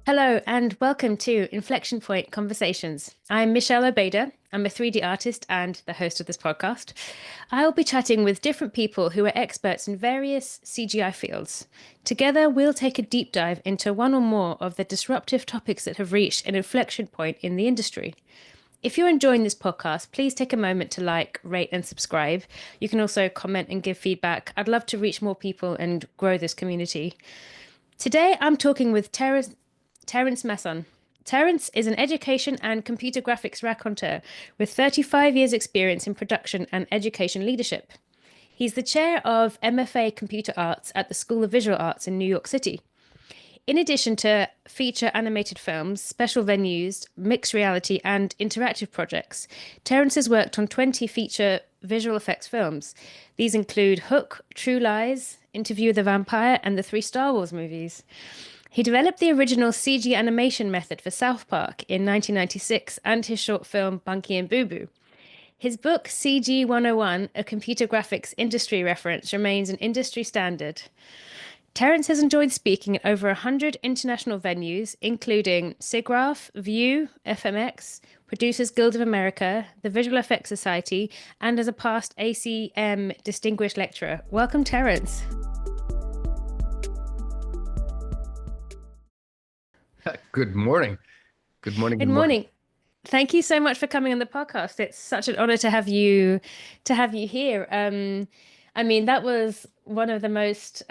Hello and welcome to Inflection Point Conversations. I'm Michelle Obeda. I'm a 3D artist and the host of this podcast. I'll be chatting with different people who are experts in various CGI fields. Together, we'll take a deep dive into one or more of the disruptive topics that have reached an inflection point in the industry. If you're enjoying this podcast, please take a moment to like, rate, and subscribe. You can also comment and give feedback. I'd love to reach more people and grow this community. Today, I'm talking with Terrence Masson. Terrence is an education and computer graphics raconteur with 35 years' experience in production and education leadership. He's the chair of MFA Computer Arts at the School of Visual Arts in New York City. In addition to feature animated films, special venues, mixed reality, and interactive projects, Terrence has worked on 20 feature visual effects films. These include Hook, True Lies, Interview with the Vampire, and the three Star Wars movies. He developed the original CG animation method for South Park in 1996 and his short film Bunky and Boo Boo. His book CG 101, a computer graphics industry reference, remains an industry standard. Terrence has enjoyed speaking at over 100 international venues, including SIGGRAPH, View, FMX, Producers Guild of America, the Visual Effects Society, and as a past ACM Distinguished Lecturer. Welcome, Terrence. Good morning. Good morning. Good morning. Thank you so much for coming on the podcast. It's such an honor to have you here. I mean, that was one of the most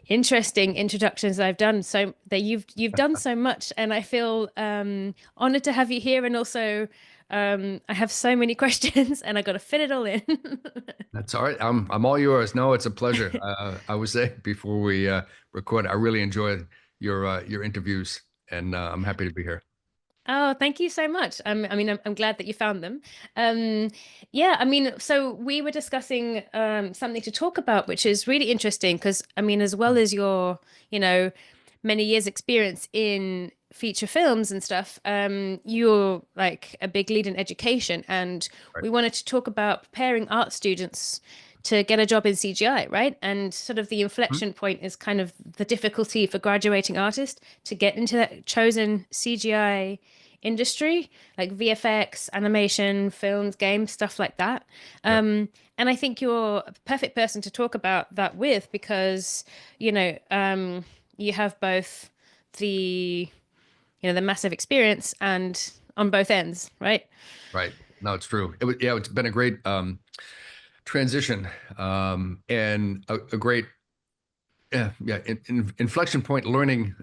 interesting introductions I've done. So that you've done so much, and I feel honored to have you here. And also, I have so many questions, and I got to fit it all in. That's all right. I'm all yours. No, it's a pleasure. I was saying before we record, I really enjoy your interviews, and I'm happy to be here. Oh, thank you so much. I'm glad that you found them. Yeah, I mean, so we were discussing something to talk about, which is really interesting because, I mean, as well as your, many years experience in feature films and stuff, you're like a big lead in education, and Right. we wanted to talk about preparing art students to get a job in CGI, right? And sort of the Mhm. inflection point is kind of the difficulty for graduating artists to get into that chosen CGI industry, like VFX, animation, films, games, stuff like that. Yep. And I think you're a perfect person to talk about that with because, you have both the, the massive experience and on both ends, right? Right. No, it's true. Yeah, it's been a great transition and a great inflection point learning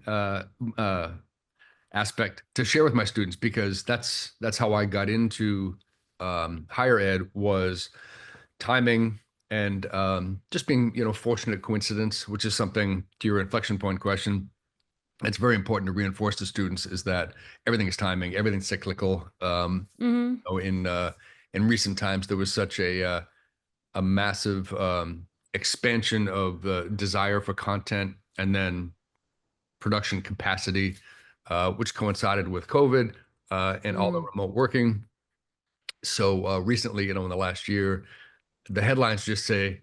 aspect to share with my students because that's how I got into higher ed was timing and just being fortunate coincidence, which is something to your inflection point question. It's very important to reinforce to students is that everything is timing, everything's cyclical. Mm-hmm. In recent times, there was such a massive expansion of desire for content and then production capacity, which coincided with COVID and all the remote working. So recently, in the last year, the headlines just say,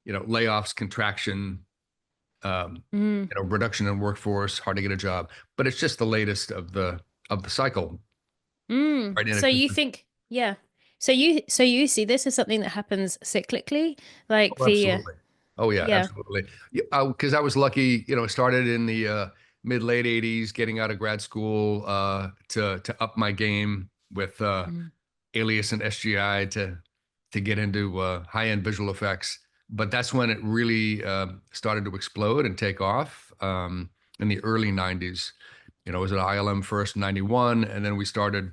layoffs, contraction, reduction in workforce, hard to get a job. But it's just the latest of the cycle, right? And So it's, you think, yeah. So you see this as something that happens cyclically, like oh, the absolutely. Oh yeah, yeah. absolutely. Because I was lucky, started in the mid late '80s, getting out of grad school to up my game with Mm. Alias and SGI to get into high-end visual effects. But that's when it really started to explode and take off in the early '90s. It was at ILM first in '91, and then we started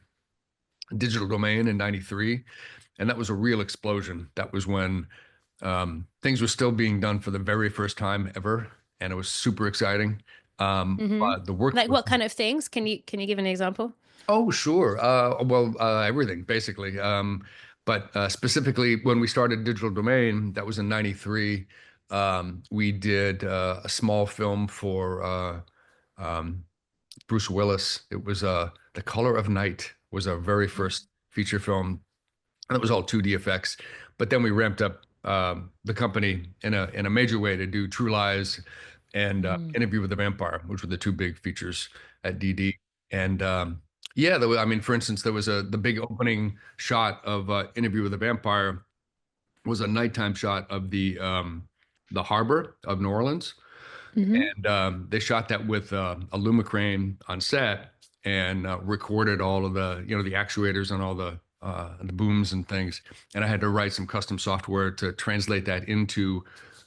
Digital Domain in '93, and that was a real explosion. That was when things were still being done for the very first time ever, and it was super exciting. Hmm. But the Like workforce. what kind of things? Can you give an example? Oh, sure. Everything basically. But specifically, when we started Digital Domain, that was in '93. We did a small film for um, Bruce Willis. It was The Color of Night was our very first feature film, and it was all 2D effects. But then we ramped up the company in a major way to do True Lies and Mm. Interview with the Vampire, which were the two big features at DD. And yeah, I mean, for instance, there was the big opening shot of Interview with a Vampire was a nighttime shot of the harbor of New Orleans, Hmm. and they shot that with a Lumicrane on set and recorded all of the actuators and all the booms and things. And I had to write some custom software to translate that into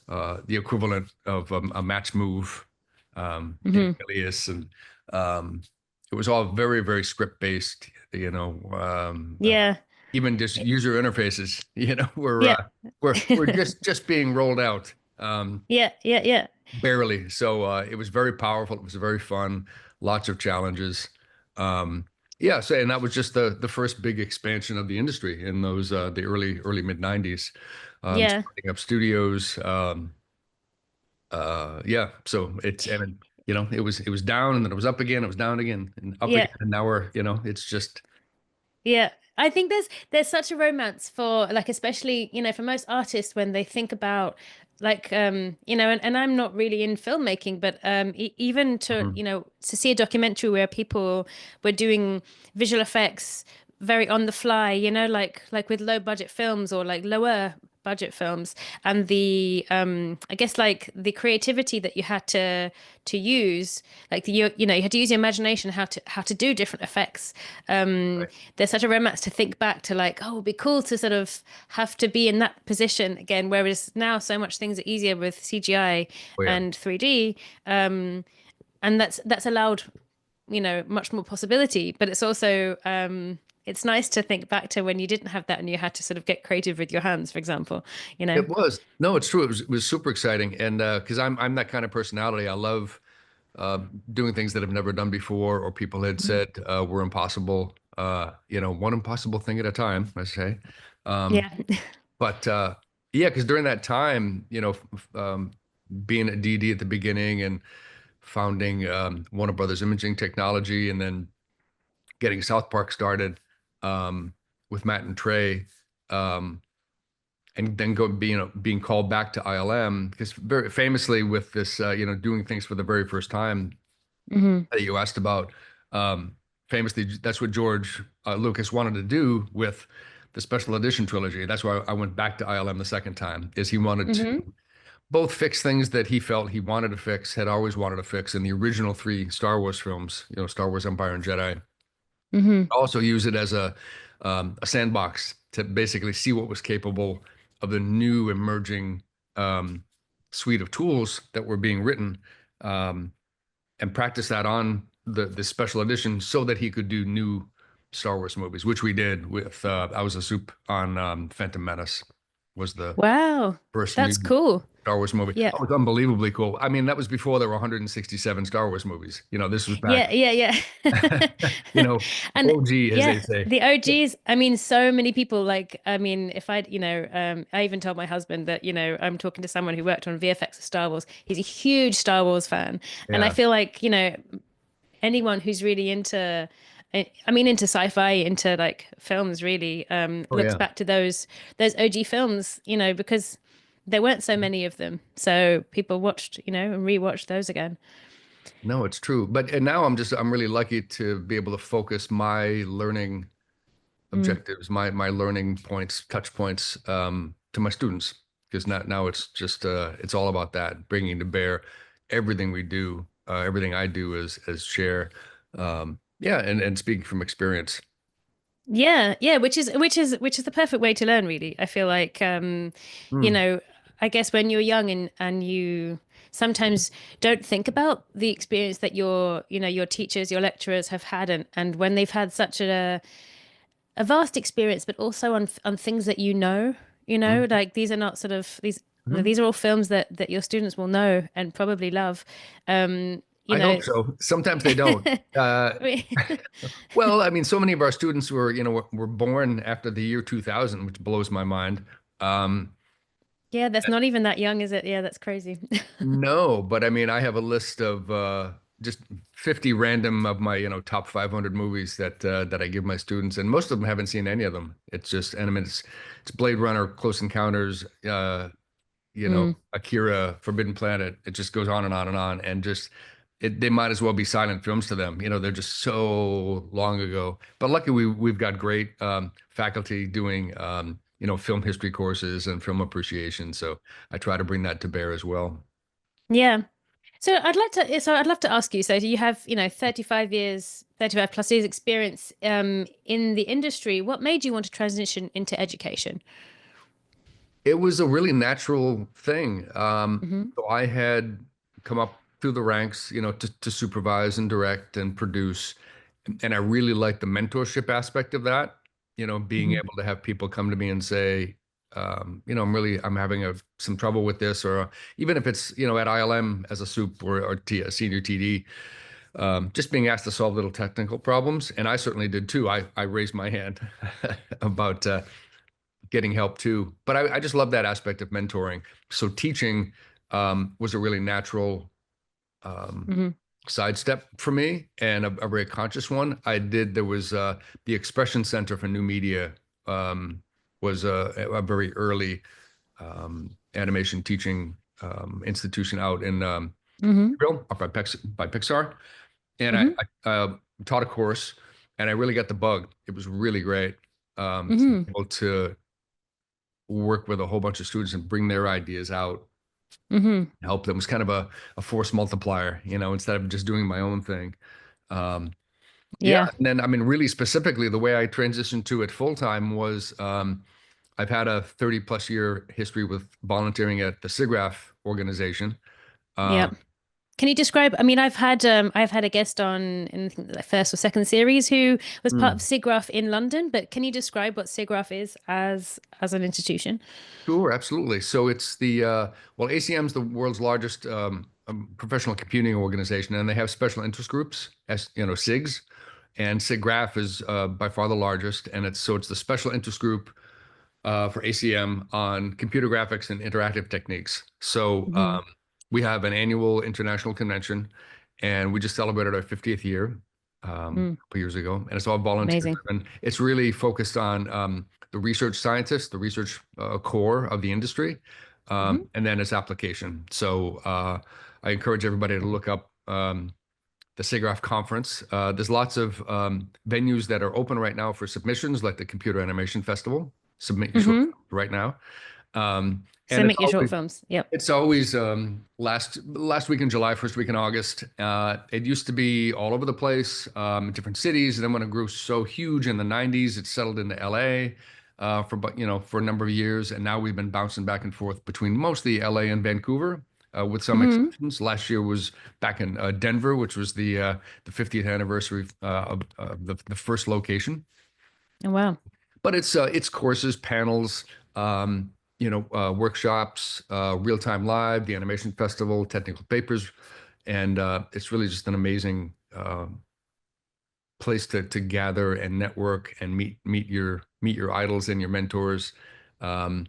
the equivalent of a match move in Hmm. Alias, and um, it was all very, very script based. Yeah. Even just user interfaces, were Yeah. were just being rolled out. Yeah. Yeah. Yeah. Barely. So it was very powerful. It was very fun. Lots of challenges. Yeah. So and that was just the first big expansion of the industry in those the early mid '90s. Yeah. Starting up studios. Yeah. So it was down and then it was up again. It was down again and up Yeah. again. And now we're it's just Yeah. I think there's such a romance for like especially, for most artists when they think about like and I'm not really in filmmaking, but even to, mhm, to see a documentary where people were doing visual effects very on the fly, like with low budget films or like lower budget films and the I guess like the creativity that you had to use like you had to use your imagination how to do different effects. um right. there's such a romance to think back to like, oh, it'd be cool to sort of have to be in that position again, whereas now so much things are easier with CGI Oh yeah. and 3D. And that's allowed, much more possibility, but it's also it's nice to think back to when you didn't have that and you had to sort of get creative with your hands, for example, you know. It was. No, it's true. It was super exciting. And because I'm that kind of personality. I love uh, doing things that I've never done before or people had Mhm. said were impossible. One impossible thing at a time, I say. Um, Yeah. but yeah, because during that time, being at DD at the beginning and founding Warner Brothers Imaging Technology and then getting South Park started with Matt and Trey. Um, and then being called back to ILM because very famously with this doing things for the very first time Hmm. that you asked about, famously that's what George Lucas wanted to do with the special edition trilogy. That's why I went back to ILM the second time, is he wanted to Hmm. both fix things that he felt he wanted to fix, had always wanted to fix in the original three Star Wars films, Star Wars Empire and Jedi, Hmm. also use it as a sandbox to basically see what was capable of the new emerging um, suite of tools that were being written, um, and practice that on the special edition so that he could do new Star Wars movies, which we did with I was a soup on Phantom Menace was the Wow, first new that's cool. Star Wars movie. Yeah. Oh, it's unbelievably cool. I mean, that was before there were 167 Star Wars movies. This was back, Yeah, yeah, yeah. And OG, as yeah, they say. the OGs, I mean, so many people like, I mean, if I, I even told my husband that, I'm talking to someone who worked on VFX of Star Wars. He's a huge Star Wars fan. And I Yeah. feel like, anyone who's really into, I mean, into sci-fi, into like films really, Oh looks yeah. back to those OG films, because there weren't so many of them. So people watched, and rewatched those again. No, it's true. But and now I'm really lucky to be able to focus my learning Mm. objectives, my learning points, touch points to my students. Because now it's just it's all about that, bringing to bear everything we do, everything I do as chair. Yeah, and speaking from experience. Yeah, yeah, which is the perfect way to learn, really. I feel like you Hmm. know, I guess when you're young and you sometimes don't think about the experience that your teachers, your lecturers have had and when they've had such a vast experience, but also on things that like these are not sort of Hmm. these are all films that your students will know and probably love. Um, you I hope know, so. Sometimes they don't. Well, I mean, so many of our students were born after the year 2000, which blows my mind. Um, yeah, that's not even that young, is it? Yeah, that's crazy. No, but I mean, I have a list of just 50 random of my, top 500 movies that I give my students, and most of them haven't seen any of them. It's just, and I mean, it's Blade Runner, Close Encounters, Mm. Akira, Forbidden Planet. It just goes on and on and on, and just they might as well be silent films to them. They're just so long ago. But luckily, we've got great faculty doing film history courses and film appreciation. So I try to bring that to bear as well. Yeah. So I'd love to ask you, so do you have, 35 years, 35 plus years experience in the industry? What made you want to transition into education? It was a really natural thing. Hmm. So I had come up through the ranks, to supervise and direct and produce. And I really liked the mentorship aspect of that, being Hmm. able to have people come to me and say, I'm having some trouble with this, or even if it's, at ILM as a soup or a senior TD, just being asked to solve little technical problems. And I certainly did too. I raised my hand about getting help too. But I just love that aspect of mentoring. So teaching was a really natural um, Hmm. sidestep for me and a very conscious one. There was the Expression Center for New Media was a very early animation teaching institution out in Hmm. Israel, up by Pixar. And Hmm. I taught a course and I really got the bug. It was really great to be Hmm. able to work with a whole bunch of students and bring their ideas out, Hmm. help them. It was kind of a force multiplier, instead of just doing my own thing. Um, yeah, Yeah. and then I mean, really specifically, the way I transitioned to it full time was I've had a 30 plus year history with volunteering at the SIGGRAPH organization. Yeah. Um, Can you describe? I mean, I've had a guest on in I think the first or second series who was part of mm, SIGGRAPH in London, but can you describe what SIGGRAPH is as an institution? sure, absolutely. So it's well, ACM is the world's largest professional computing organization, and they have special interest groups, as SIGs. And SIGGRAPH is by far the largest, and it's the special interest group for ACM on computer graphics and interactive techniques. So Hmm. we have an annual international convention, and we just celebrated our 50th year Mm. a couple years ago, and it's all volunteer Amazing. driven. It's really focused on the research scientists, the research core of the industry, Hmm. and then its application. So I encourage everybody to look up the SIGGRAPH conference. There's lots of venues that are open right now for submissions, like the Computer Animation Festival. Submit your short Hmm. film right now. And Submit your short films. Yep. it's always last week in July, first week in August. It used to be all over the place, in different cities. And then when it grew so huge in the 90s, it settled into LA for a number of years. And now we've been bouncing back and forth between mostly LA and Vancouver, with some Hmm. exceptions. Last year was back in Denver, which was the 50th anniversary of the first location. Oh, wow. But it's courses, panels, workshops, real time live, the animation festival, technical papers, and it's really just an amazing place to gather and network and meet your idols and your mentors. Um,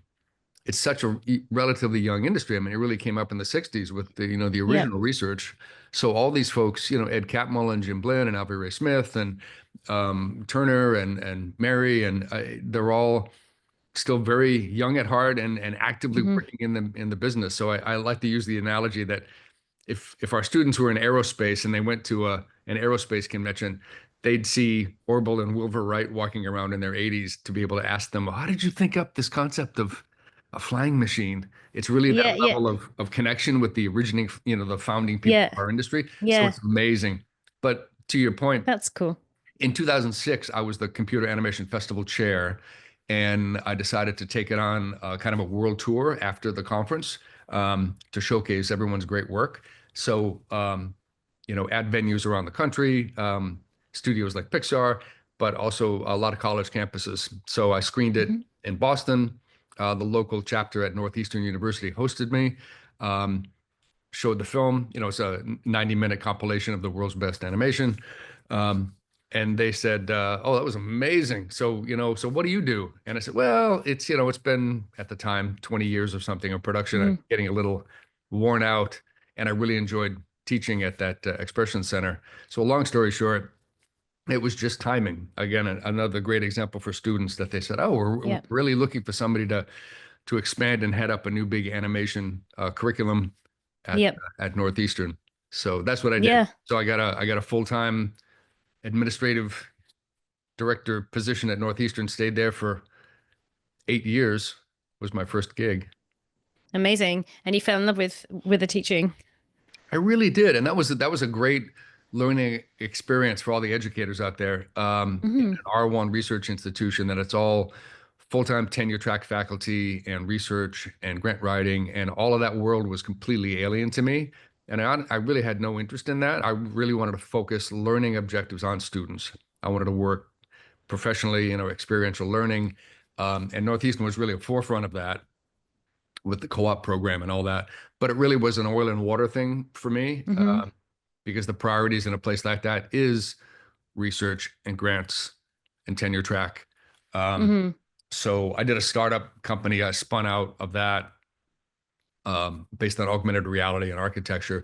it's such a relatively young industry. I mean, it really came up in the 60s with the Yep. original research. So all these folks, Ed Catmull and Jim Blinn and Albert Ray Smith and Turner and Mary, and they're all still very young at heart and actively Hmm. working in the business. So I like to use the analogy that if our students were in aerospace and they went to an aerospace convention, they'd see Orville and Wilbur Wright walking around in their 80s to be able to ask them, how did you think up this concept of a flying machine? It's really that Yeah. Yeah. level of connection with the originating, the founding people Yeah. of our industry. So Yeah. it's amazing. But to your point, That's cool. in 2006, I was the Computer Animation Festival chair, and I decided to take it on kind of a world tour after the conference to showcase everyone's great work. So, at venues around the country, studios like Pixar, but also a lot of college campuses. So I screened it Hmm. in Boston. The local chapter at Northeastern University hosted me. Um, Showed the film. It's a 90-minute compilation of the world's best animation. Um, and they said, "Oh, that was amazing. So what do you do?" And I said, "Well, it's been at the time 20 years or something of production. I'm Hmm. getting a little worn out, and I really enjoyed teaching at that Expression Center. So, long story short, it was just timing. Again, another great example for students that they said, "Oh, we're Yep. really looking for somebody to expand and head up a new big animation curriculum at Yep. at Northeastern." So that's what I did. Yeah. So I got a full-time administrative director position at Northeastern, stayed there for 8 years, was my first gig. Amazing. And you fell in love with the teaching. I really did, and that was a great learning experience for all the educators out there. In Hmm. an R1 research institution, that it's all full-time tenure track faculty and research and grant writing, and all of that world was completely alien to me. And I really had no interest in that. I really wanted to focus learning objectives on students. I wanted to work professionally, experiential learning. And Northeastern was really a forefront of that with the co-op program and all that. But it really was an oil and water thing for me, Hmm. because the priorities in a place like that is research and grants and tenure track. Um, Hmm. so I did a startup company. I spun out of that, based on augmented reality and architecture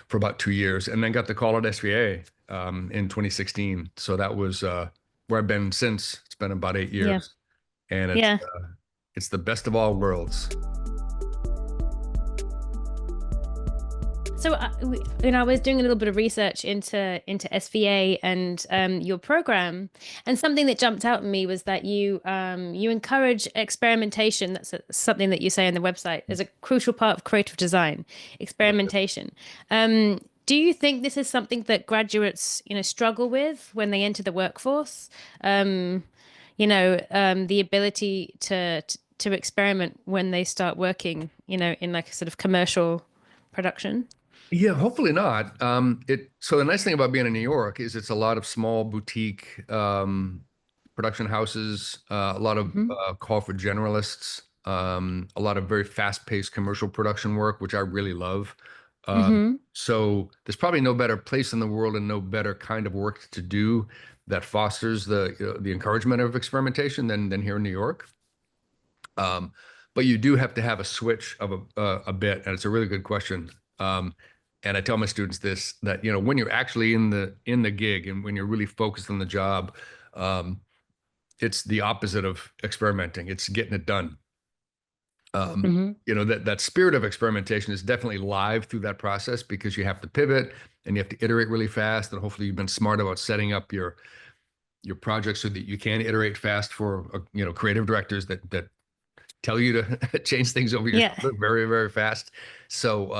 for about 2 years, and then got the call at SVA in 2016. So that was where I've been since. It's been about 8 Yeah. years, and Yeah. it's the best of all worlds. So, I was doing a little bit of research into SVA and your program, and something that jumped out at me was that you encourage experimentation. That's something that you say on the website is a crucial part of creative design, experimentation. Do you think this is something that graduates, struggle with when they enter the workforce? The ability to experiment when they start working, in like a sort of commercial production. Yeah, hopefully not. So the nice thing about being in New York is it's a lot of small boutique production houses, a lot of Hmm. call for generalists, a lot of very fast-paced commercial production work, which I really love. Hmm. So there's probably no better place in the world and no better kind of work to do that fosters the encouragement of experimentation than here in New York. Um, but you do have to have a switch of a bit, and it's a really good question. And I tell my students this, that when you're actually in the gig and when you're really focused on the job, um, it's the opposite of experimenting. It's getting it done. Hmm. That spirit of experimentation is definitely live through that process because you have to pivot and you have to iterate really fast. And hopefully you've been smart about setting up your project so that you can iterate fast for creative directors that tell you to change things over your Yeah. shoulder very, very fast. So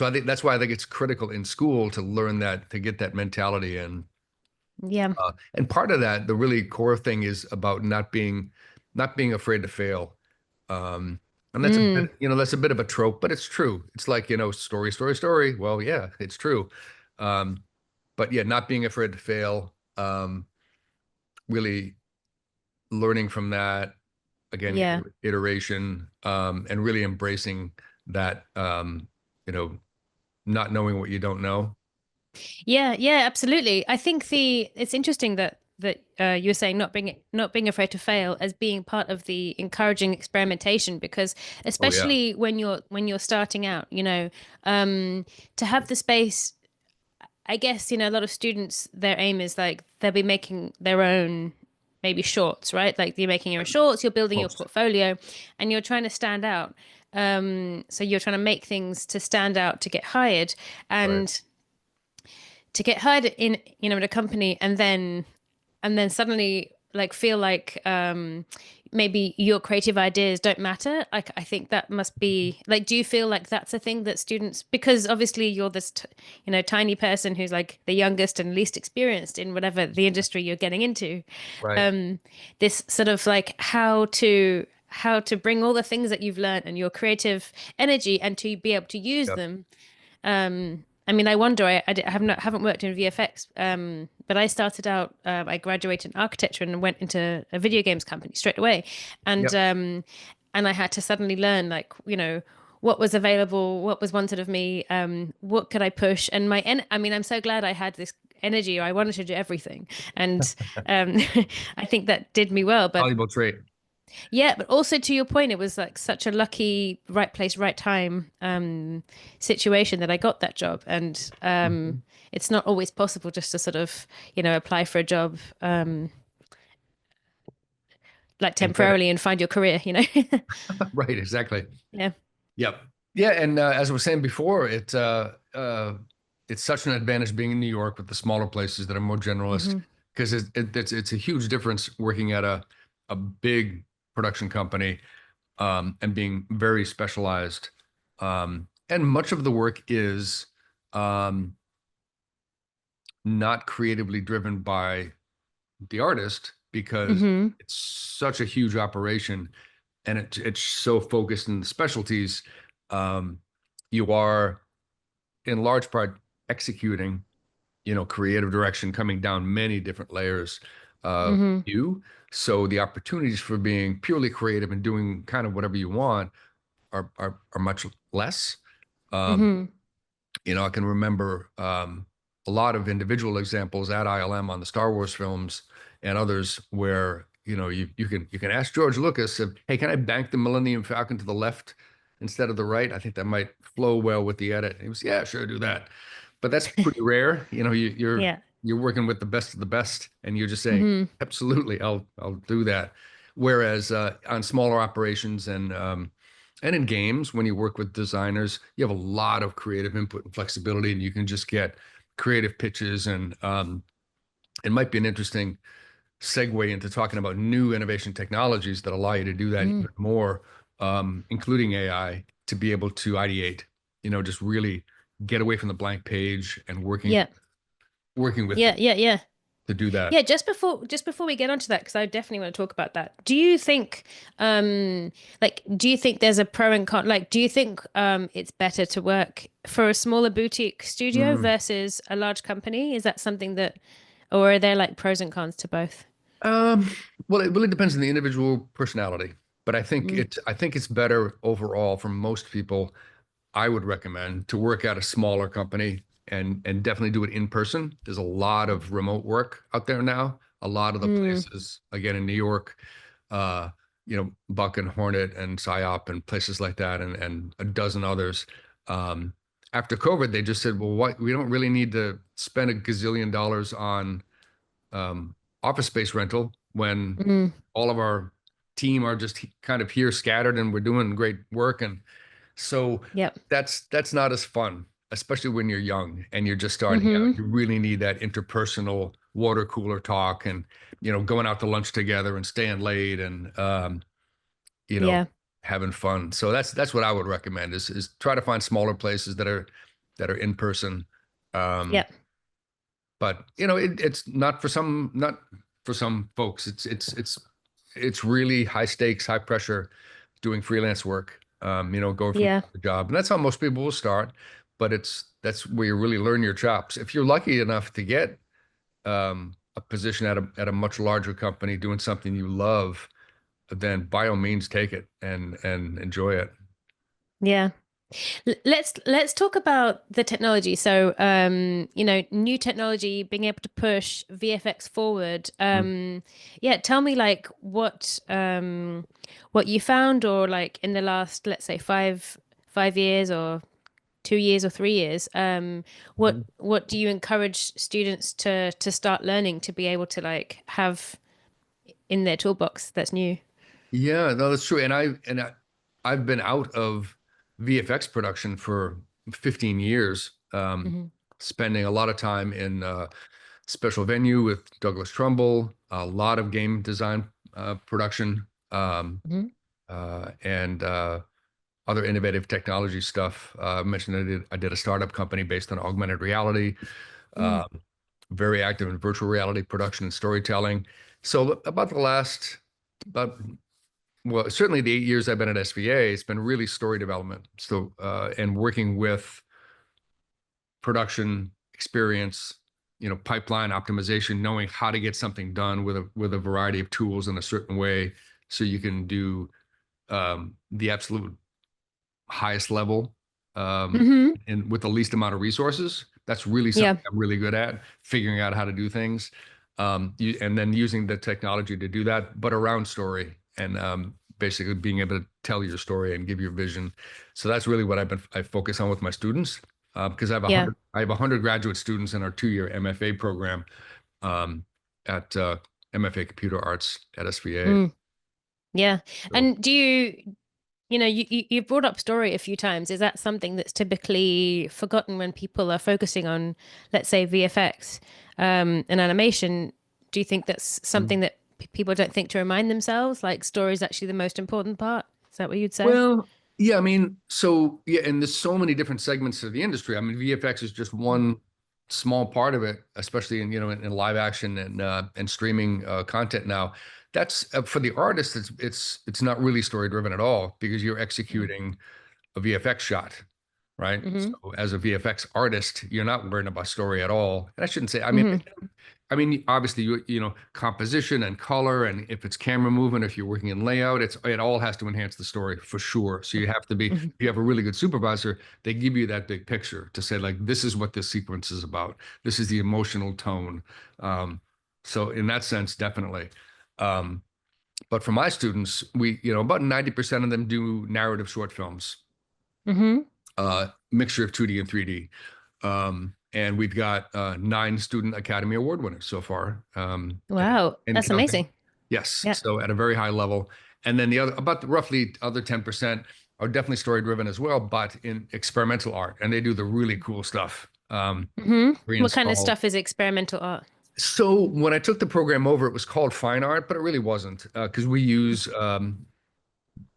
I think that's why I think it's critical in school to learn that, to get that mentality in. Yeah. And part of that, the really core thing is about not being afraid to fail. Um, and that's a bit, Mm. that's a bit of a trope, but it's true. It's like, story, story, story. Well, yeah, it's true. Um, but yeah, not being afraid to fail, really learning from that, again, Yeah. iteration, and really embracing that, you know, not knowing what you don't know. Yeah. Yeah. Absolutely. I think the it's interesting that you were saying not being afraid to fail as being part of the encouraging experimentation because Oh yeah, especially when you're starting out, to have the space. I guess, a lot of students, their aim is like they'll be making their own maybe shorts, right? Like you're making your shorts, you're building your most portfolio, and you're trying to stand out. So you're trying to make things to stand out to get hired, right. and to get hired in a company, and then suddenly like feel like maybe your creative ideas don't matter. Like I think that must be like, do you feel like that's a thing that students, because obviously you're this tiny person who's like the youngest and least experienced in whatever the industry you're getting into, Right. um this sort of like how to bring all the things that you've learned and your creative energy and to be able to use Yep. them. I mean, I wonder. I haven't worked in VFX, but I started out. I graduated in architecture and went into a video games company straight away, and Yep. um, and I had to suddenly learn, like, what was available, what was wanted of me, what could I push, and I mean, I'm so glad I had this energy. I wanted to do everything, and um, I think that did me well. But Valuable trait. yeah, but also to your point, it was like such a lucky right place, right time situation that I got that job. And Mhm. it's not always possible just to sort of, apply for a job like And get it. temporarily and find your career. Right. Exactly. Yeah. Yep. Yeah. And as I was saying before, it's such an advantage being in New York with the smaller places that are more generalist Hmm. because it's a huge difference working at a big production company and being very specialized. And much of the work is um, not creatively driven by the artist because Hmm. it's such a huge operation and it's so focused in the specialties. Um, you are in large part executing, creative direction coming down many different layers of Hmm. you. So the opportunities for being purely creative and doing kind of whatever you want are much less. Um, Hmm. I can remember a lot of individual examples at ILM on the Star Wars films and others where you can ask George Lucas if, hey, can I bank the Millennium Falcon to the left instead of the right? I think that might flow well with the edit. And he was, yeah, sure, do that. But that's pretty rare. You're Yeah. you're working with the best of the best, and you're just saying, Hmm. absolutely, I'll do that. Whereas on smaller operations and in games, when you work with designers, you have a lot of creative input and flexibility, and you can just get creative pitches. And it might be an interesting segue into talking about new innovation technologies that allow you to do that Mm. even more, including AI, to be able to ideate, just really get away from the blank page and working Yeah. working with Yeah. them Yeah. Yeah. to do that. Yeah, just before we get onto that, because I definitely want to talk about that. Do you think there's a pro and con? Like, do you think it's better to work for a smaller boutique studio Mm. versus a large company? Is that something that, or are there like pros and cons to both? Um, well, it really depends on the individual personality, but Mm, I think it's better overall for most people. I would recommend to work at a smaller company and definitely do it in person. There's a lot of remote work out there now. A lot of the mm, places, again in New York, uh, Buck and Hornet and PsyOp and places like that, and a dozen others. Um, After COVID, they just said, well, what we don't really need to spend a gazillion dollars on um, office space rental when mm, all of our team are just kind of here scattered and we're doing great work. And so yep. that's not as fun, especially when you're young and you're just starting out. Mm-hmm. You really need that interpersonal water cooler talk and, going out to lunch together and staying late and, you know, Yeah. having fun. So that's what I would recommend is try to find smaller places that are in person. Um, Yep. but it's not for some folks. It's really high stakes, high pressure doing freelance work, going from Yeah. job to job. And that's how most people will start, but that's where you really learn your chops. If you're lucky enough to get a position at a much larger company doing something you love, then by all means take it and enjoy it. Yeah. Let's talk about the technology. So, new technology, being able to push VFX forward. Mm. Yeah, tell me like what you found, or like in the last, let's say five years, or 2 years, or 3 years. Mhm. What do you encourage students to start learning to be able to like have in their toolbox that's new? Yeah, no, that's true. I've been out of VFX production for 15 years, Hmm. spending a lot of time in special venue with Douglas Trumbull, a lot of game design production, Hmm. and other innovative technology stuff. I mentioned I did a startup company based on augmented reality, Mm. um, very active in virtual reality production and storytelling. So about the last about well, certainly the 8 years I've been at SVA, it's been really story development. So, and working with production experience, pipeline optimization, knowing how to get something done with a variety of tools in a certain way, so you can do the absolute highest level Hmm. and with the least amount of resources. That's really something Yeah. I'm really good at, figuring out how to do things, and then using the technology to do that, but around story and basically being able to tell your story and give your vision. So that's really what I focus on with my students because Yeah. I have 100 graduate students in our 2-year MFA program um, at MFA Computer Arts at SVA. Mm. Yeah. So And You brought up story a few times. Is that something that's typically forgotten when people are focusing on, let's say, VFX and animation? Do you think that's something that people don't think to remind themselves? Like story is actually the most important part? Is that what you'd say? Well, yeah, I mean, so yeah, and there's so many different segments of the industry. I mean, VFX is just one small part of it, especially in live action and streaming content now. That's for the artist, it's not really story driven at all because you're executing a VFX shot, right? Mm-hmm. So as a VFX artist, you're not worrying about story at all. And I shouldn't say, Mm-hmm. I mean, obviously, composition and color, and if it's camera movement, if you're working in layout, it all has to enhance the story for sure. So you have to be, if Mm-hmm. you have a really good supervisor, they give you that big picture to say, like, this is what this sequence is about. This is the emotional tone. Um, so in that sense, definitely. Um, but for my students, about 90% of them do narrative short films, Mm-hmm. mixture of 2D and 3D. And we've got 9 Student Academy Award winners so far, Wow, and that's counting. amazing. Yes, Yeah. so at a very high level. And then the other, about the roughly other 10% are definitely story driven as well, but in experimental art, and they do the really cool stuff. Mm-hmm. What kind of Reinstall. stuff is experimental art? So when I took the program over, it was called fine art, but it really wasn't because we use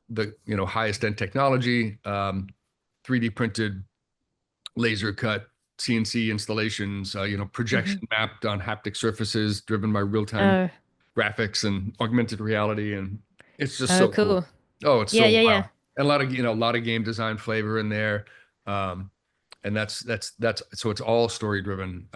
the highest end technology, 3D printed, laser cut CNC installations, Mm-hmm. projection mapped on haptic surfaces, driven by real time Oh, graphics and augmented reality, and it's just oh, so cool. cool. Oh, it's Yeah, so yeah, yeah. wow, and a lot of game design flavor in there. Um, and that's so it's all story driven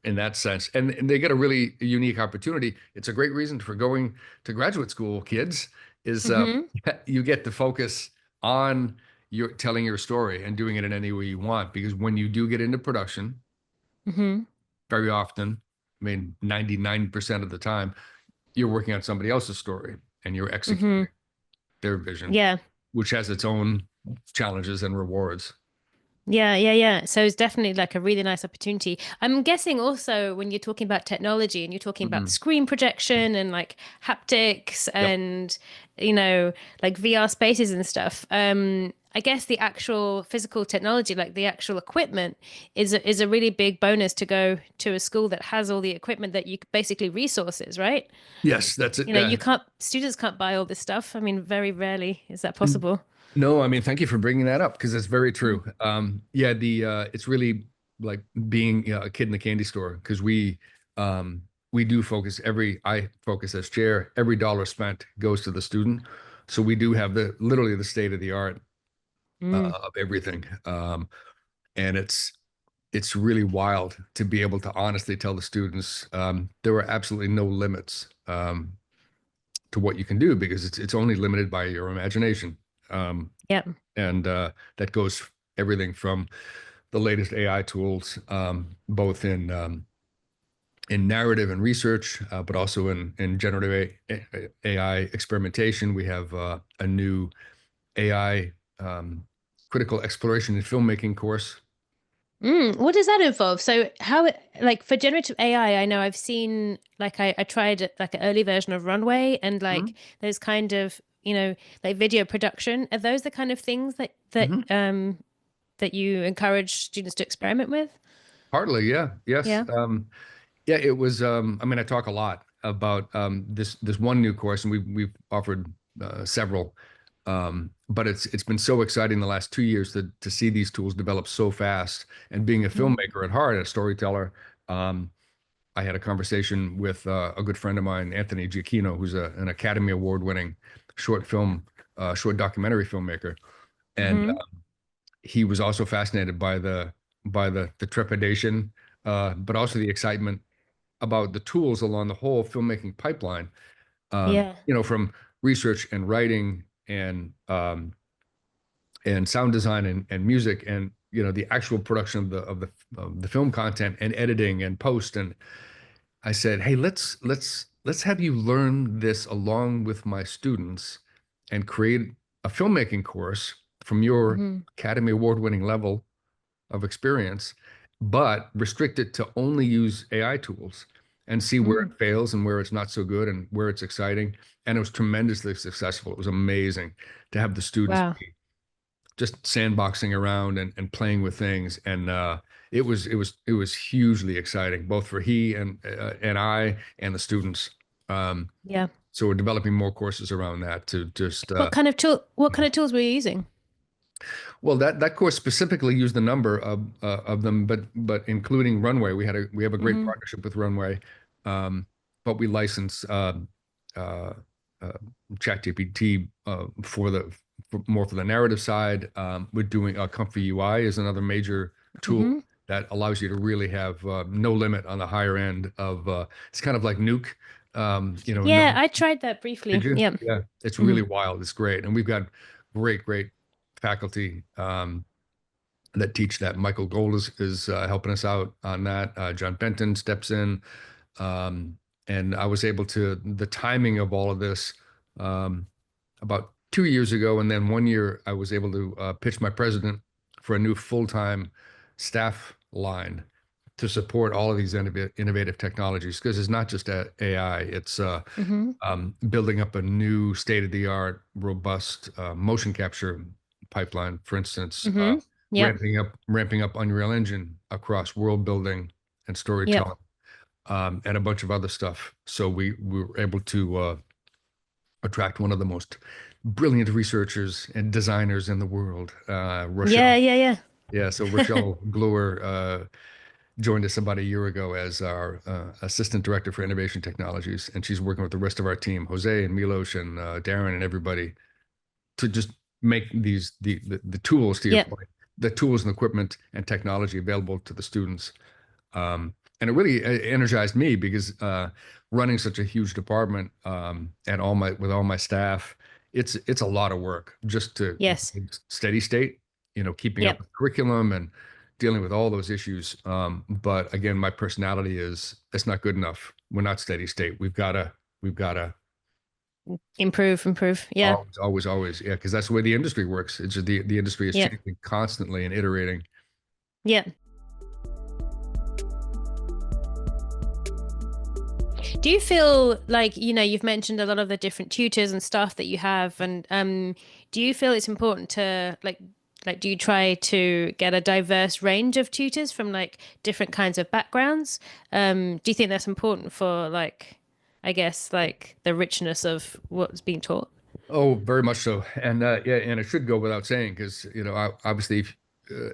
in that sense, and they get a really unique opportunity. It's a great reason for going to graduate school, kids, is Mm-hmm. you get to focus on your telling your story and doing it in any way you want, because when you do get into production, Mm-hmm. very often, I mean 99% of the time, you're working on somebody else's story and you're Mm-hmm. executing their vision, Yeah. which has its own challenges and rewards. Yeah, yeah, yeah. So it's definitely like a really nice opportunity. I'm guessing also when you're talking about technology and you're talking about Mhm. screen projection and like haptics Yep. and, like VR spaces and stuff. I guess the actual physical technology, like the actual equipment, is a really big bonus to go to a school that has all the equipment that you basically resources, right? Yes, that's it. Yeah. Students can't buy all this stuff. I mean, very rarely is that possible. No, I mean, thank you for bringing that up because it's very true. Yeah, the it's really like being a kid in the candy store because we do focus I focus as chair, every dollar spent goes to the student. So we do have the literally the state of the art Mm, of everything. And it's really wild to be able to honestly tell the students there are absolutely no limits to what you can do because it's only limited by your imagination. Um, yeah. and that goes everything from the latest AI tools, both in narrative and research, but also in generative AI experimentation. We have a new AI critical exploration and filmmaking course. What does that involve? So like for generative AI, I know I've seen like I tried like an early version of Runway and like Mhm. those kind of, like video production. Are those the kind of things Mhm. that you encourage students to experiment with? Partly, yeah, yes. Yeah. Yeah, it was. I mean, I talk a lot about this one new course, and we've offered several, but it's been so exciting the last 2 years to see these tools develop so fast. And being a Mm-hmm. filmmaker at heart, a storyteller, I had a conversation with a good friend of mine, Anthony Giacchino, who's an Academy Award winning short documentary filmmaker, and Mm-hmm. he was also fascinated by the trepidation, but also the excitement about the tools along the whole filmmaking pipeline, Yeah. from research and writing and sound design and music and the actual production of the film content and editing and post. And I said, hey, let's have you learn this along with my students and create a filmmaking course from your Mm-hmm. Academy Award winning level of experience, but restrict it to only use AI tools and see where Mm. it fails and where it's not so good and where it's exciting. And it was tremendously successful. It was amazing to have the students Wow. be just sandboxing around and playing with things. And it was hugely exciting, both for he and I and the students. Um, Yeah. so we're developing more courses around that to just What kind of tools were you using? well, that course specifically used a number of them, but including Runway. We have a great Hmm. partnership with Runway, but we license uh, uh, ChatGPT more for the narrative side. We're doing Comfy UI is another major tool Hmm. that allows you to really have no limit on the higher end of. It's kind of like Nuke. No, Yeah, I tried that did briefly. you? Yeah. Yeah, it's Hmm. really wild. It's great, and we've got great faculty that teach that. Michael Gold is helping us out on that. John Benton steps in, um, and I was able to the timing of all of this um, about 2 years ago, and then 1 year I was able to pitch my president for a new full-time staff line to support all of these innovative technologies because it's not just AI, it's Hmm. building up a new state-of-the-art, robust motion capture pipeline, for instance, Hmm. Yep. ramping up Unreal Engine across world building and Yep. storytelling, and a bunch of other stuff. So we were able to attract one of the most brilliant researchers and designers in the world, Yeah, Rochelle. yeah, yeah. Yeah, so Rochelle Gluer joined us about a year ago as our assistant director for innovation technologies, and she's working with the rest of our team, Jose and Milos and Darren and everybody, to just make the tools, to your Yep. point, the tools and equipment and technology available to the students. And it really energized me because running such a huge department and all my staff, it's a lot of work just to Yes. steady state, keeping up Yep. with curriculum and dealing with all those issues. But again, my personality is it's not good enough. We're not steady state. We've got to Improve. Yeah. always, yeah, because that's the way the industry works. It's just the industry is Yeah. changing constantly and iterating. Yeah. Do you feel like, you've mentioned a lot of the different tutors and staff that you have, and do you feel it's important to do you try to get a diverse range of tutors from like different kinds of backgrounds? Do you think that's important for I guess like the richness of what's being taught? Oh, very much so. And yeah, and it should go without saying because, obviously uh,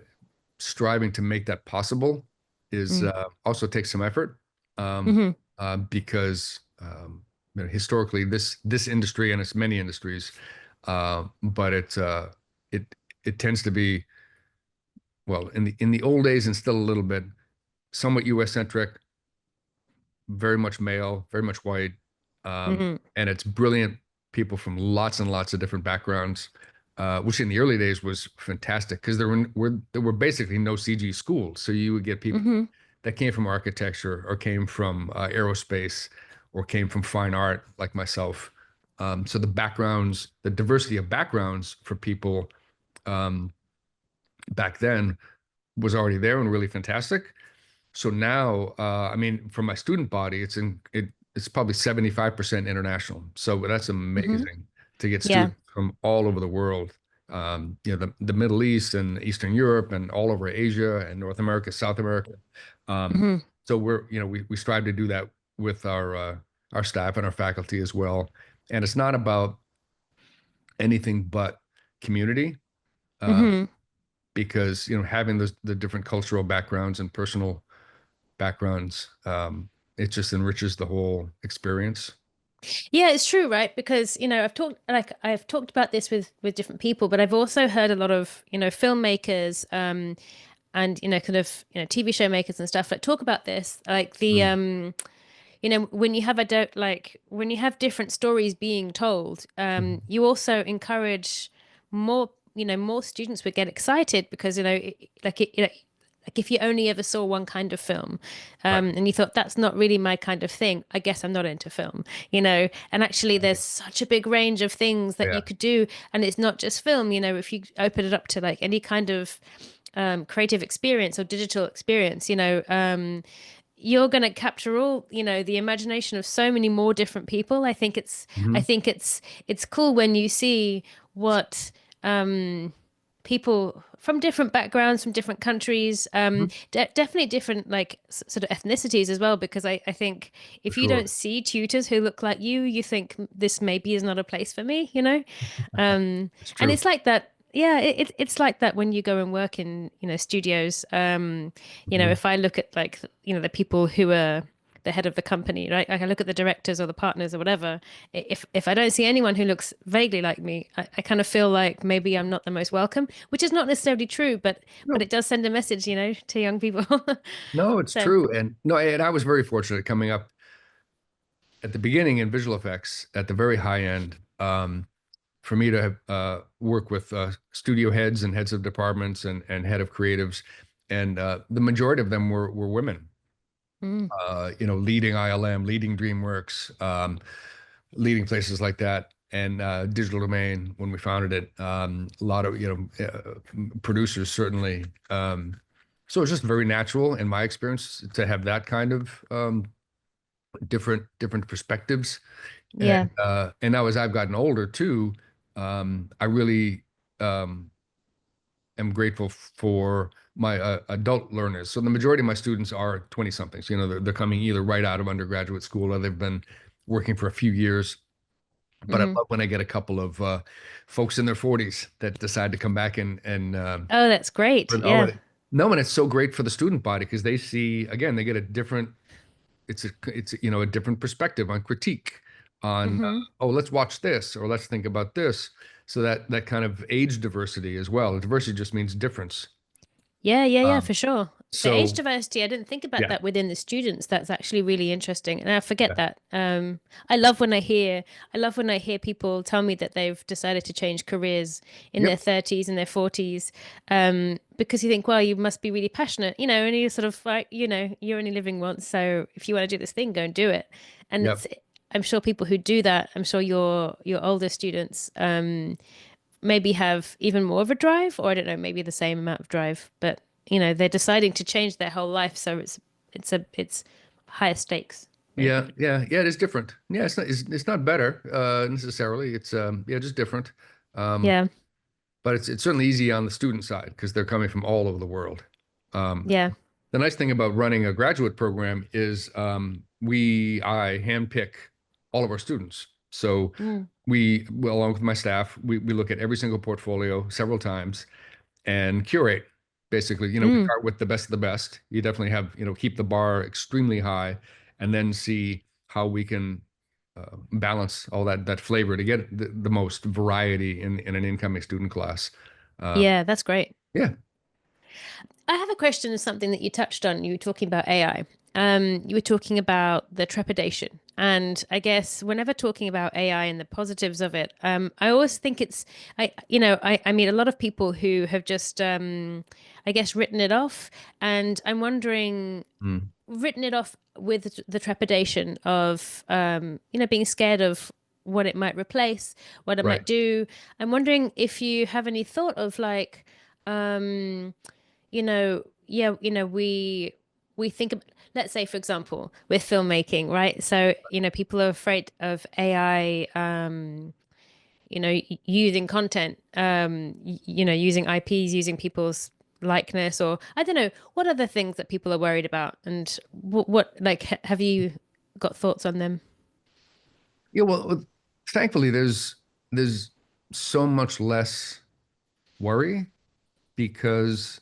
striving to make that possible is Mm. also takes some effort Hmm. because historically this industry and it's many industries, but it it tends to be well in the old days and still a little bit somewhat US centric, very much male, very much white, Hmm. and it's brilliant people from lots and lots of different backgrounds, which in the early days was fantastic because there were basically no CG schools, so you would get people Hmm. that came from architecture or came from aerospace or came from fine art, like myself. So the diversity of backgrounds for people um, back then was already there and really fantastic. So now, I mean, for my student body, it's probably 75% international. So that's Hmm. amazing to get Yeah. students from all over the world. The Middle East and Eastern Europe and all over Asia and North America, South America. Um, Hmm. so we strive to do that with our staff and our faculty as well. And it's not about anything but community, uh, Hmm. because having the different cultural backgrounds and personal backgrounds. It just enriches the whole experience. Yeah, it's true, right? Because, I've talked about this with different people, but I've also heard a lot of, filmmakers and kind of, TV show makers and stuff like talk about this. Like the Mm. when you have when you have different stories being told, Mhm. you also encourage more, more students would get excited because, like if you only ever saw one kind of film, Right. and you thought that's not really my kind of thing, I guess I'm not into film, and actually there's such a big range of things that Yeah. you could do, and it's not just film, if you open it up to like any kind of creative experience or digital experience, you're going to capture all, the imagination of so many more different people. I Mhm. think it's cool when you see what people from different backgrounds, from different countries, Mhm. definitely different like sort of ethnicities as well. Because I think For if you don't sure. see tutors who look like you think this maybe is not a place for me. It's And true. it's like that. Yeah, it's like that when you go and work in, studios. Mhm. If I look at like, the people who are the head of the company, right? Like I look at the directors or the partners or whatever. If I don't see anyone who looks vaguely like me, I kind of feel like maybe I'm not the most welcome, which is not necessarily true, but No, it does send a message, to young people. no, it's So, true. And no, and I was very fortunate coming up at the beginning in visual effects at the very high end. For me to have work with studio heads and heads of departments and head of creatives, and the majority of them were women. mm, Leading ILM, leading DreamWorks, leading places like that, and Digital Domain when we founded it. A lot of producers certainly. So it's just very natural in my experience to have that kind of different perspectives. yeah, And now as I've gotten older too, I really am grateful for my adult learners. So the majority of my students are 20 somethings. They're coming either right out of undergraduate school or they've been working for a few years. But I hmm. love when I get a couple of folks in their 40s that decide to come back and Oh, that's great. oh, Yeah. no, and it's so great for the student body because they see again they get a different it's a different perspective on critique on Hmm. oh, let's watch this or let's think about this. So that kind of age diversity as well. Diversity just means difference. Yeah, yeah, yeah, Um, for sure. The age so diversity, I didn't think about yeah, that within the students. That's actually really interesting. And I forget yeah, that. I love when I hear people tell me that they've decided to change careers in their yep, 30s and their 40s. Because you think, well, you must be really passionate, and you sort of like, you're only living once. So if you want to do this thing, go and do it. And yep, I'm sure people who do that, I'm sure your older students, maybe have even more of a drive, or I don't know, maybe the same amount of drive, but they're deciding to change their whole life, so it's higher stakes, yeah, maybe. yeah, yeah. It is different. Yeah, it's not better necessarily. It's yeah, just different. Um, Yeah, but it's certainly easy on the student side because they're coming from all over the world. Um, yeah. the nice thing about running a graduate program is I handpick all of our students. So Mm. well, along with my staff, we look at every single portfolio several times and curate. Basically, we Mm. start with the best of the best. You definitely have, keep the bar extremely high, and then see how we can balance all that flavor to get the most variety in an incoming student class. Um, Yeah, that's great. yeah, I have a question of something that you touched on. You were talking about AI. You were talking about the trepidation. And I guess whenever talking about AI and the positives of it, I always think I meet a lot of people who have just, I guess, written it off. And I'm wondering, Mm, written it off with the trepidation of, being scared of what it might replace, what it right. might do. I'm wondering if you have any thought of like, um, yeah, we think of, let's say for example, with filmmaking, right? So, people are afraid of AI using content, using IPs, using people's likeness, or I don't know, what other things that people are worried about, and what like have you got thoughts on them? Yeah, well, thankfully, there's so much less worry because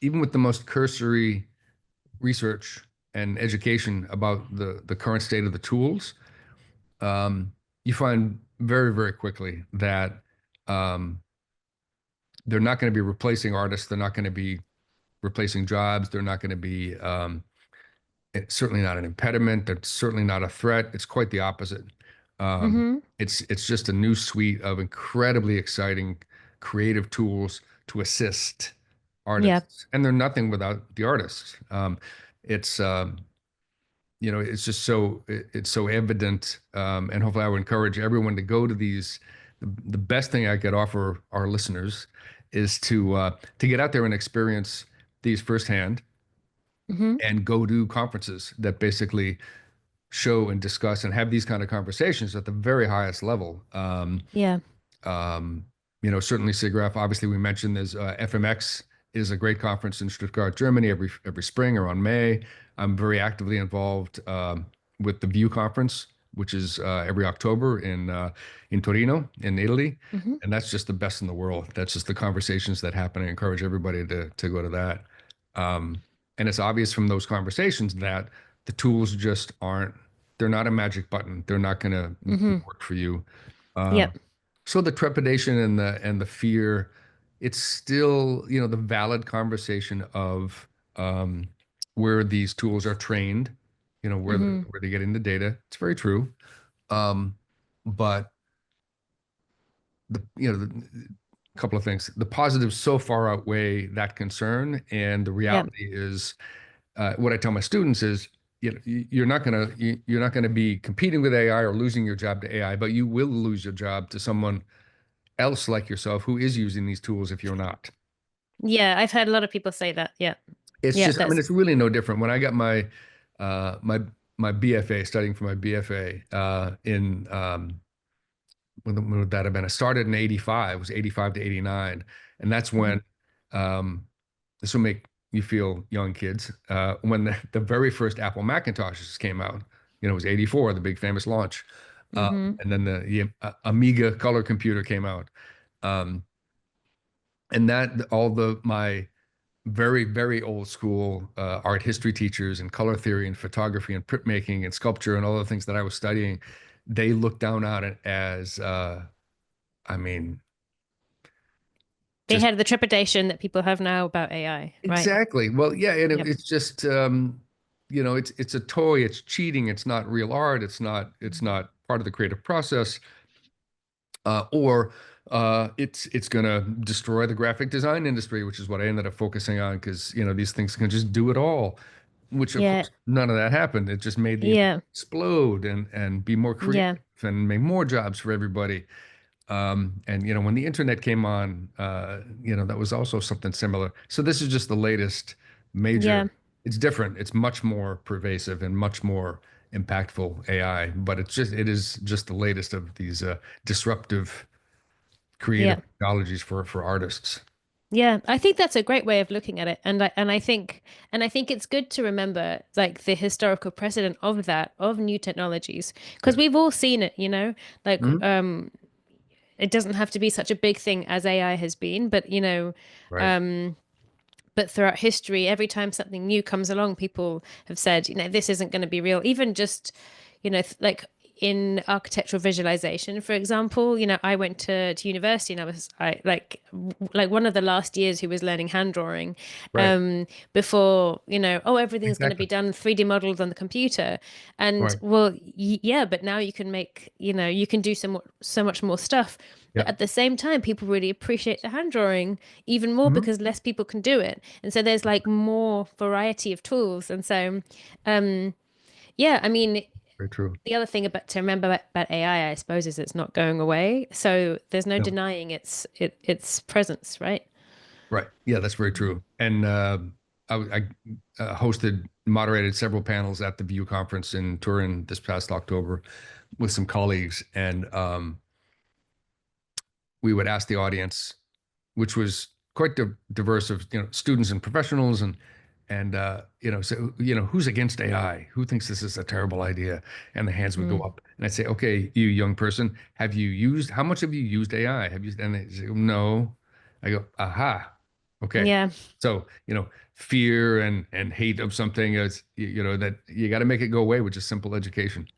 even with the most cursory research and education about the current state of the tools, you find very, very quickly that um, they're not going to be replacing artists. They're not going to be replacing jobs. They're not going to be it's certainly not an impediment. It's certainly not a threat. It's quite the opposite. Mm-hmm. It's just a new suite of incredibly exciting creative tools to assist Yeah. artists, and they're nothing without the artists. It's it's just it's so evident, and hopefully I would encourage everyone to go to these. The best thing I could offer our listeners is to get out there and experience these firsthand Hmm. and go to conferences that basically show and discuss and have these kind of conversations at the very highest level. Yeah. Um, certainly SIGGRAPH. Obviously, we mentioned there's FMX is a great conference in Stuttgart, Germany, every spring around May. I'm very actively involved with the View conference, which is every October in Torino, in Italy, Hmm. and that's just the best in the world. That's just the conversations that happen. I encourage everybody to go to that. Um, and it's obvious from those conversations that the tools just aren't. They're not a magic button. They're not going to Hmm. work for you. Um, Yep. so the trepidation and the fear, it's still, the valid conversation of um, where these tools are trained, Hmm. where they get in the data. It's very true. Um, but a couple of things. The positives so far outweigh that concern, and the Yep. reality is, what I tell my students is, you're not gonna be competing with AI or losing your job to AI, but you will lose your job to someone else like yourself who is using these tools if you're not. Yeah, I've heard a lot of people say that. Yeah. It's Yeah, just, I mean, that's it's really no different. When I got my my BFA, studying for my BFA in when would that have been? I started in 85, it was 85 to 89. And that's mhm, when, um, this will make you feel young kids, when the very first Apple Macintoshes came out, it was 84, the big famous launch. mhm. And then the Amiga color computer came out. Um, and that all the my very, very old school art history teachers and color theory and photography and printmaking and sculpture and all the things that I was studying, they looked down on it as, I mean, They just had the trepidation that people have now about AI, right? exactly. Well, yeah, and Yep. it's just, it's a toy. It's cheating. It's not real art. It's not part of the creative process. Or it's going to destroy the graphic design industry, which is what I ended up focusing on because these things can just do it all, which of Yeah. course none of that happened. It just made the internet Yeah. explode and be more creative Yeah. and make more jobs for everybody. And when the internet came on, that was also something similar. So this is just the latest Yeah. major. It's different. It's much more pervasive and much more impactful AI, but it is just the latest of these disruptive creative Yeah. technologies for artists. Yeah, I think that's a great way of looking at it. And I think it's good to remember like the historical precedent of that, of new technologies, because Yeah. we've all seen it, like Mhm. it doesn't have to be such a big thing as AI has been, but Right. um but throughout history, every time something new comes along, people have said, this isn't going to be real. Even just, like in architectural visualization, for example, I went to university and I like one of the last years who was learning hand drawing, Right. before, oh, everything's going to be Exactly. done 3D modeled on the computer. And Right. well, yeah, but now you can make, you can do so much more stuff. But Yeah. at the same time, people really appreciate the hand drawing even more Mhm. because less people can do it. And so there's like more variety of tools. And so, yeah, I mean, Very true. the other thing to remember about AI, I suppose, is it's not going away. So there's no No. denying its presence, right? Right. Yeah, that's very true. And I hosted, moderated several panels at the View conference in Turin this past October with some colleagues, and we would ask the audience, which was quite diverse of students and professionals, and so who's against AI? Who thinks this is a terrible idea? And the hands would go Mm. up, and I'd say, okay, you young person, how much have you used AI? Have you? And they say, no. I go, aha, okay. Yeah. So fear and hate of something is that you got to make it go away with just simple education.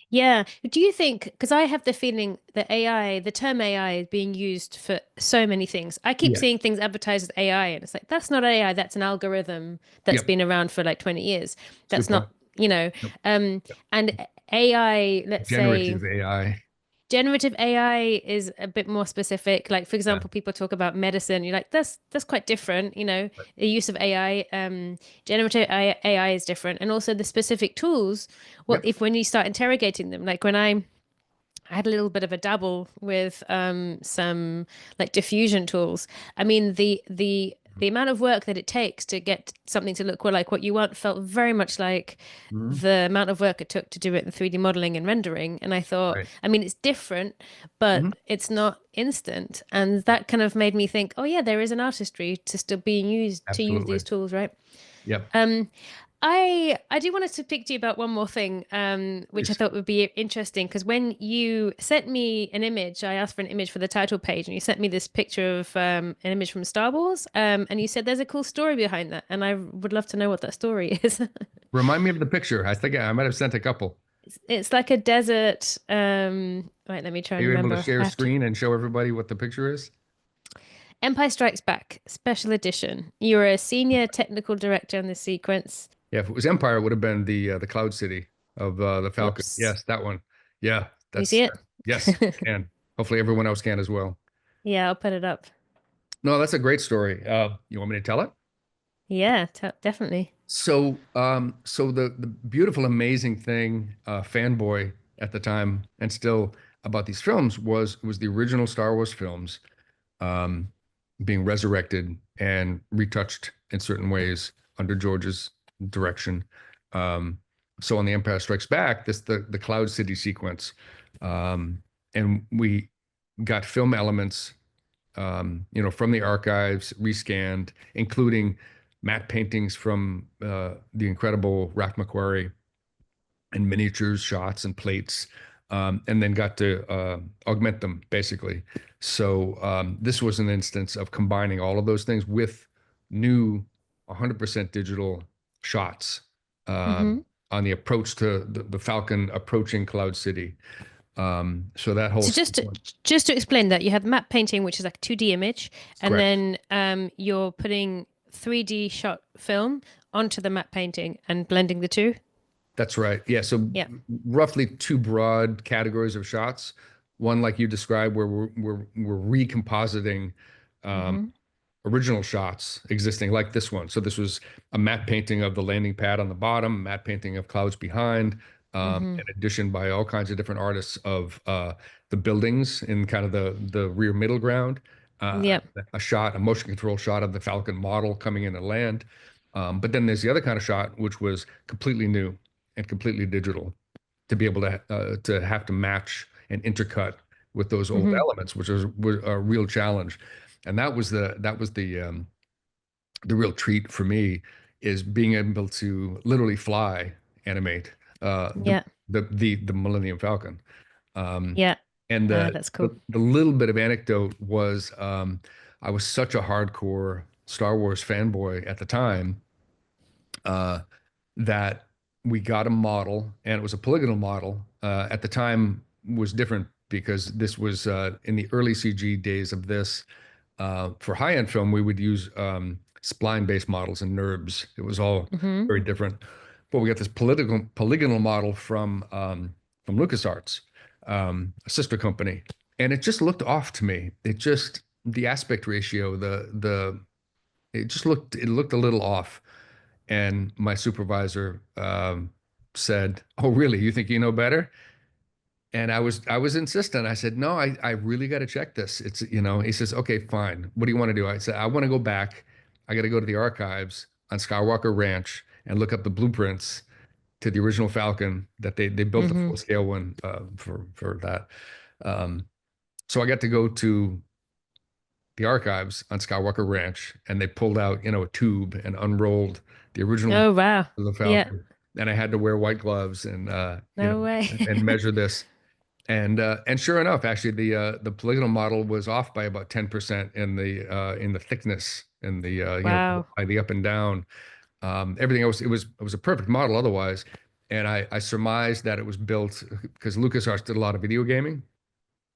Yeah. Do you think, because I have the feeling that AI, the term AI is being used for so many things. I keep Yeah. seeing things advertised as AI, and it's like, that's not AI, that's an algorithm that's Yep. been around for like 20 years. It's a good That's point. not, you know, Yep. um, Yep. and AI, let's say, Generative AI. generative AI is a bit more specific. Like, for Yeah. example, people talk about medicine. You're like, that's quite different. Right. The use of AI, generative AI is different, and also the specific tools. Well, Yep. if when you start interrogating them, like when I had a little bit of a dabble with some like diffusion tools. I mean, the amount of work that it takes to get something to look like what you want felt very much like Mhm. the amount of work it took to do it in 3D modeling and rendering. And I thought, Right. I mean, it's different, but Mhm. it's not instant. And that kind of made me think, oh yeah, there is an artistry to still being used to use Absolutely. these tools, right? Yep. Um, I do want to speak to you about one more thing, which I Please. thought would be interesting because when you sent me an image, I asked for an image for the title page, and you sent me this picture of an image from Star Wars, and you said there's a cool story behind that, and I would love to know what that story is. Remind me of the picture. I think I might have sent a couple. It's like a desert. Right, let me try Are and you able to remember. share I a have to. screen and show everybody what the picture is? Empire Strikes Back, special edition. You're a senior technical director on this sequence. Yeah, if it was Empire, it would have been the Cloud City of the Falcon. Whoops. Yes, that one. Yeah, Can you see it? yes, can. Hopefully everyone else can as well. Yeah, I'll put it up. No, that's a great story. You want me to tell it? Yeah, definitely. So the beautiful, amazing thing, fanboy at the time, and still about these films was the original Star Wars films um, being resurrected and retouched in certain ways under George's direction. Um, so on The Empire Strikes Back, the Cloud City sequence, and we got film elements, from the archives, rescanned, including matte paintings from the incredible Ralph McQuarrie and miniatures, shots, and plates, and then got to augment them basically. So this was an instance of combining all of those things with new 100% digital shots Hmm. on the approach to the Falcon approaching Cloud City. So that whole So sequence, just to explain that, you have map painting, which is like a 2D image, and correct. then you're putting 3D shot film onto the map painting and blending the two. That's right. Yeah. So Yeah. roughly two broad categories of shots. One, like you described, where we're recompositing um, Hmm. original shots existing, like this one. So this was a matte painting of the landing pad on the bottom, matte painting of clouds behind, Hmm. in addition by all kinds of different artists of the buildings in kind of the rear middle ground. Uh, Yeah. a shot, a motion control shot of the Falcon model coming in to land. But then there's the other kind of shot, which was completely new and completely digital to be able to have to match and intercut with those old Hmm. elements, which was a real challenge. And that was the real treat for me is being able to literally fly animate uh, the Yeah. the Millennium Falcon. Um, Yeah. and That's cool. the little bit of anecdote was I was such a hardcore Star Wars fanboy at the time uh, that we got a model, and it was a polygonal model. At the time, was different because this was in the early CG days of this. For high-end film, we would use spline-based models and NURBS. It was all Hmm. very different. But we got this political polygonal model from LucasArts, a sister company, and it just looked off to me. It just the aspect ratio, the it looked a little off. And my supervisor said, "Oh, really? You think you know better?" And I was insistent. I said, "No, I really got to check this. It's." He says, "Okay, fine. What do you want to do?" I said, "I want to go back. I got to go to the archives on Skywalker Ranch and look up the blueprints to the original Falcon that they built the Hmm. full scale one for that." Um, so I got to go to the archives on Skywalker Ranch, and they pulled out, a tube and unrolled the original Oh, wow. of the Yeah. Falcon. And I had to wear white gloves and No way. and measure this. And sure enough, actually the polygonal model was off by about 10% in the thickness and Wow. by the up and down. Everything else, it was a perfect model otherwise. And I surmised that it was built because LucasArts did a lot of video gaming.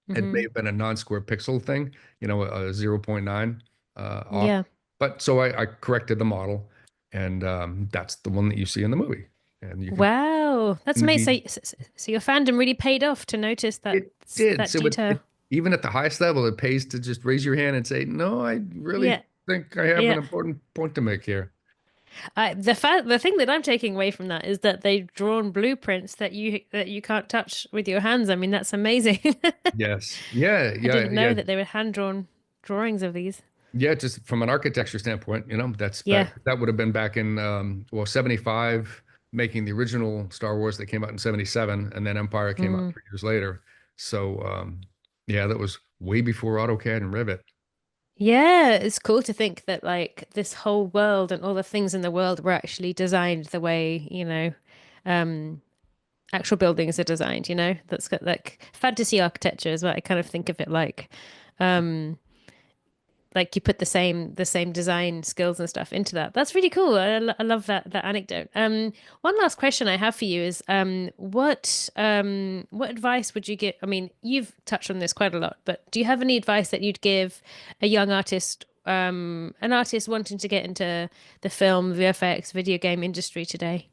It may Hmm. have been a non-square pixel thing, a zero 0.9 off. Yeah. But so I corrected the model, and that's the one that you see in the movie. And you can Wow. That's indeed, amazing. So your fandom really paid off to notice that it did. that So detail. even at the highest level, it pays to just raise your hand and say, "No, I really Yeah. think I have an Yeah. important point to make here." The thing that I'm taking away from that is that they've drawn blueprints that you can't touch with your hands. I mean, that's amazing. Yes. Yeah. I Yeah. didn't Yeah. know that they were hand drawn drawings of these. Yeah, just from an architecture standpoint, Yeah. that would have been back in well, 75, making the original Star Wars that came out in 77, and then Empire came out Mm. 3 years later. So yeah, that was way before AutoCAD and Revit. Yeah, it's cool to think that like this whole world and all the things in the world were actually designed the way, um, actual buildings are designed, That's got like fantasy architecture is what I kind of think of it like. Um, like you put the same design skills and stuff into that. That's really cool. I love that anecdote. One last question I have for you is what advice would you give? I mean, you've touched on this quite a lot, but do you have any advice that you'd give a young artist, an artist wanting to get into the film, VFX, video game industry today?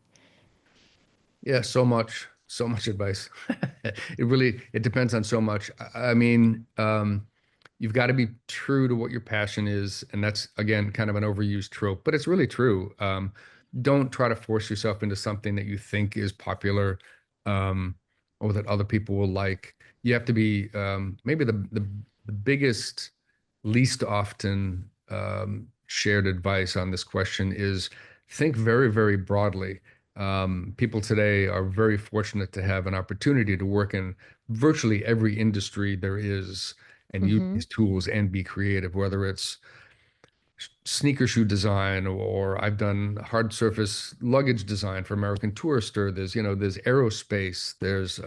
Yeah, so much advice. It depends on so much. I mean, you've got to be true to what your passion is, and that's again kind of an overused trope, but it's really true. Don't try to force yourself into something that you think is popular, um, or that other people will like. You have to be maybe the biggest, least often shared advice on this question is think very, very broadly. People today are very fortunate to have an opportunity to work in virtually every industry there is and use Mm-hmm. these tools and be creative, whether it's sneaker shoe design, or I've done hard surface luggage design for American Tourister. There's aerospace. There's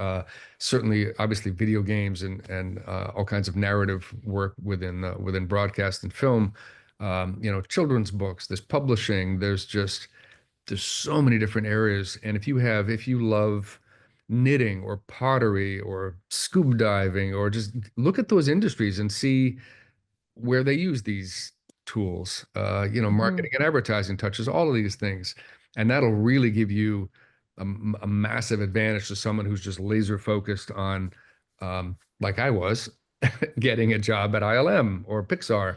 certainly obviously video games and all kinds of narrative work within broadcast and film. Children's books. There's publishing. There's so many different areas. And if you love knitting or pottery or scuba diving, or just look at those industries and see where they use these tools. Mm-hmm. Marketing and advertising touches all of these things. And that'll really give you a massive advantage to someone who's just laser focused on, like I was, getting a job at ILM or Pixar.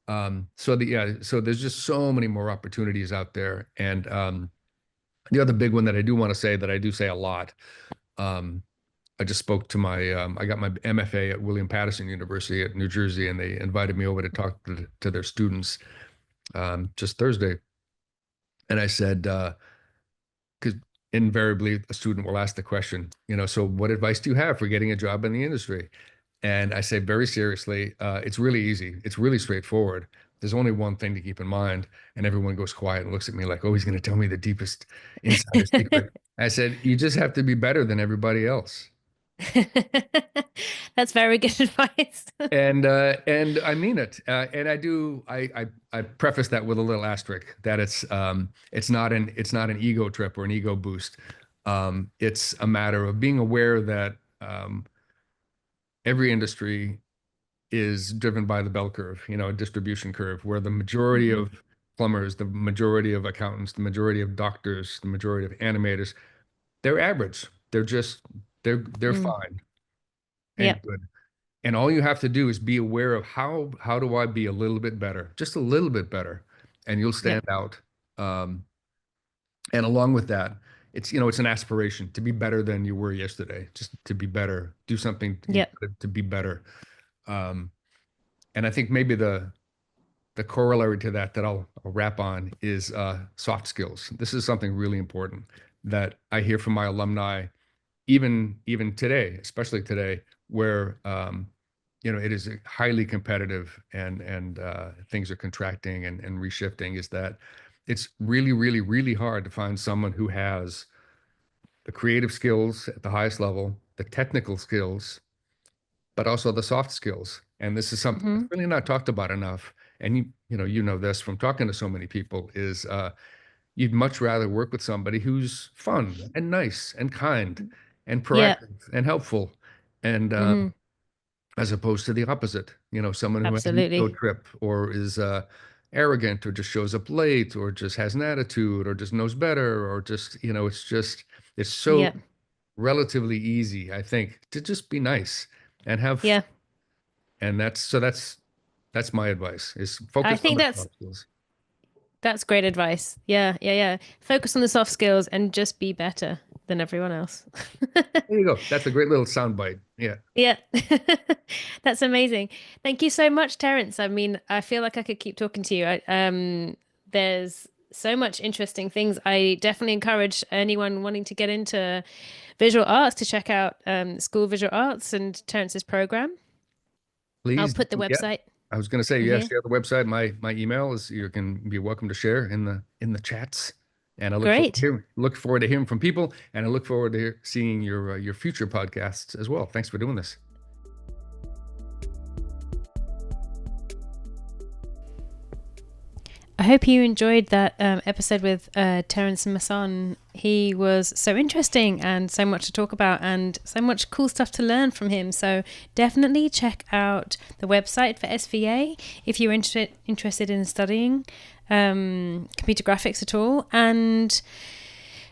So there's just so many more opportunities out there. And the other big one that I do want to say, that I do say a lot, um, I just spoke to I got my MFA at William Patterson University at New Jersey, and they invited me over to talk to their students just Thursday. And I said, because invariably a student will ask the question, so what advice do you have for getting a job in the industry? And I say very seriously, it's really easy. It's really straightforward. There's only one thing to keep in mind. And everyone goes quiet and looks at me like, oh, he's going to tell me the deepest insider secret. I said, you just have to be better than everybody else. That's very good advice. And I mean it. And I preface that with a little asterisk that it's not an ego trip or an ego boost. It's a matter of being aware that every industry is driven by the bell curve, a distribution curve, where the majority Hmm. of plumbers, the majority of accountants, the majority of doctors, the majority of animators, they're average. They're Mm. fine and Yep. good. And all you have to do is be aware of how do I be a little bit better, just a little bit better, and you'll stand Yep. out. And along with that, it's an aspiration to be better than you were yesterday, just to be better, do something Yep. to be better. Um, and I think maybe the corollary to that I'll wrap on is soft skills. This is something really important that I hear from my alumni, even today, especially today, where it is highly competitive and things are contracting and reshifting. Is that it's really, really, really hard to find someone who has the creative skills at the highest level, the technical skills, but also the soft skills. And this is something Hmm. that's really not talked about enough. And you know this from talking to so many people is you'd much rather work with somebody who's fun and nice and kind and Yep. proactive and helpful, and Hmm. as opposed to the opposite. Someone who has an ego Absolutely. trip or is arrogant or just shows up late or just has an attitude or just knows better or just it's so Yep. relatively easy, I think, to just be nice and have fun. Yeah. And that's my advice is I focus on think the that's soft skills. that's great advice. Yeah. Yeah. Yeah. Focus on the soft skills and just be better. than everyone else. There you go. That's a great little soundbite. Yeah. Yeah, that's amazing. Thank you so much, Terrence. I mean, I feel like I could keep talking to you. There's so much interesting things. I definitely encourage anyone wanting to get into visual arts to check out School of Visual Arts and Terrence's program. I'll Please. put the Yeah. website I was going to say, in yeah, here. share the website. My email is, you can be welcome to share in the chats. And I Great. look forward to hearing from people, and I look forward to seeing your future podcasts as well. Thanks for doing this. I hope you enjoyed that episode with Terrence Masson. He was so interesting and so much to talk about and so much cool stuff to learn from him. So definitely check out the website for SVA if you're interested in studying computer graphics at all. And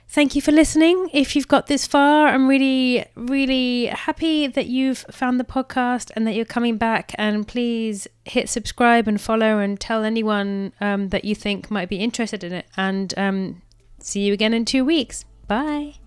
thank you for listening. If you've got this far, I'm really, really happy that you've found the podcast and that you're coming back. And please hit subscribe and follow and tell anyone that you think might be interested in it. And see you again in 2 weeks. Bye.